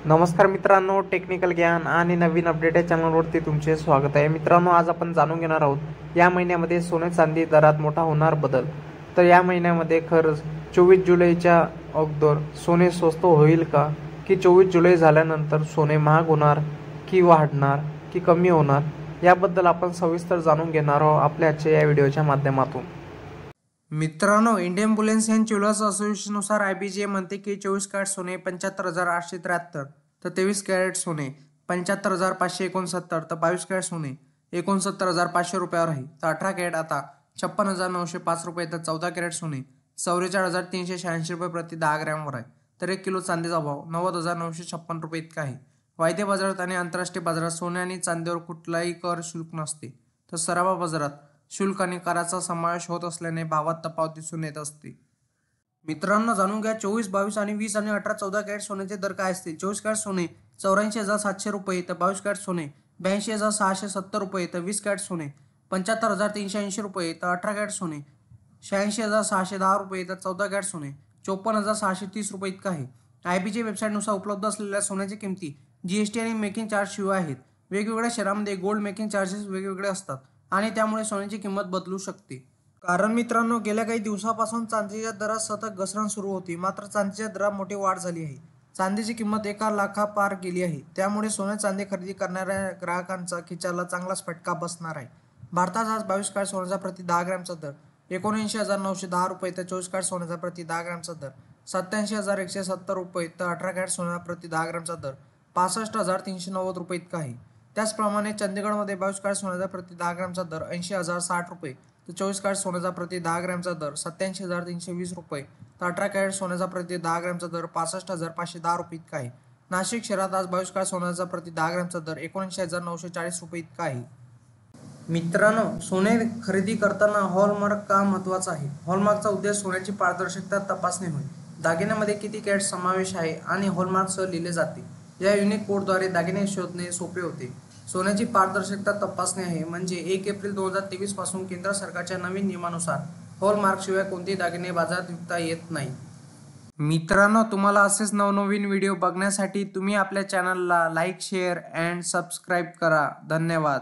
नमस्कार मित्रांनो, टेक्निकल ज्ञान आणि नवीन अपडेट या चॅनलवरती तुमचे स्वागत आहे। मित्रांनो, आज आपण जाणून घेणार आहोत या महिन्यामध्ये सोने चांदी दरात मोठा होणार बदल। तर या महिन्यामध्ये खरंच 24 जुलैच्या अगोदर सोने स्वस्त होईल का, की 24 जुलै झाल्यानंतर सोने महाग होणार की वाढणार की कमी होणार, याबद्दल आपण सविस्तर जाणून घेणार आहोत आपल्या आजच्या या व्हिडिओच्या माध्यमातून। मित्रांनो, इंडियन बुलियन अँड ज्वेलर्स असोसिएशननुसार IBGA म्हणते की 24 कॅरेट सोने 75,873, तर 23 कॅरेट सोने 75,569, तर 22 कॅरेट सोने 69,500 रुपयावर आहे। तर 18 कॅरेट आता 56,905 रुपये, तर 14 कॅरेट सोने 44,386 रुपये प्रति 10 ग्रॅमवर आहे। तर 1 किलो चांदीचा भाव 90,956 रुपये इतका आहे। वायदे बाजारात आणि आंतरराष्ट्रीय बाजारात सोने आणि चांदीवर कुठलाही कर शुल्क नसते, तर सराफा बाजारात शुल्क आणि कराचा समावेश होत असल्याने भावात तफावत दिसून येत असते। मित्रांनो, जाणून घ्या 24, 22 आणि 20 आणि 18, 14 कॅरेट सोन्याचे दर काय असतील। 24 कॅरेट सोने 84,700 रुपये, तर 22 कॅरेट सोने 82,670 रुपये, तर 20 कॅरेट सोने 75,380 रुपये, तर 18 कॅरेट सोने 86,610 रुपये, तर 14 कॅरेट सोने 54,630 रुपये इतका आहे। IBGA वेबसाईटनुसार उपलब्ध असलेल्या सोन्याच्या किमती GST आणि मेकिंग चार्ज शिवाय आहेत। वेगवेगळ्या शहरांमध्ये गोल्ड मेकिंग चार्जेस वेगवेगळे असतात आणि त्यामुळे सोन्याची किंमत बदलू शकते। कारण मित्रांनो, गेल्या काही दिवसापासून चांदीच्या दरात सतत घसरण सुरू होती, मात्र चांदीच्या दरात मोठी वाढ झाली आहे। चांदीची किंमत 1 लाखापार गेली आहे, त्यामुळे सोने चांदी खरेदी करणाऱ्या ग्राहकांचा खिशाला चांगलाच फटका बसणार आहे। भारतात आज 22 कॅरेट सोन्याचा प्रति 10 ग्रॅमचा दर 79,910 रुपये, तर 24 कॅरेट सोन्याचा प्रति 10 ग्रॅमचा दर 87,170 रुपये, तर 18 कॅरेट सोन्याचा प्रति 10 ग्रॅमचा दर 65,390 रुपये इतका आहे। त्याचप्रमाणे चंदीगडमध्ये 22 कॅरेट सोन्याचा प्रति 10 ग्रॅमचा दर 80,060 रुपये, तर 24 कॅरेट सोन्याचा प्रति 10 ग्रॅमचा दर 87,320 रुपये, तर 18 कॅरेट सोन्याचा प्रति 10 ग्रॅमचा दर 65,510 रुपये इतका आहे। नाशिक शहरात आज 22 कॅरेट सोन्याचा प्रति 10 ग्रॅमचा दर 79,940 रुपये इतका आहे। मित्रांनो, सोने खरेदी करताना हॉलमार्क का महत्त्वाचा आहे? हॉलमार्कचा उद्देश सोन्याची पारदर्शकता तपासणे होय। दागिन्यामध्ये किती कॅरेट समावेश आहे आणि हॉलमार्कसह लिहिले जाते। या युनिक कोडद्वारे दागिने शोधणे सोपे होते। सोन्याची पारदर्शकता तपासणे आहे म्हणजे 1 एप्रिल 2023 पासून केंद्र सरकारच्या नवीन नियमानुसार हॉलमार्कशिवाय कोणतेही दागिने बाजारात विकता येत नाही। मित्रांनो, तुम्हाला असेच नवनवीन व्हिडिओ बघण्यासाठी तुम्ही आपल्या चॅनलला लाईक, शेअर अँड सबस्क्राईब करा। धन्यवाद।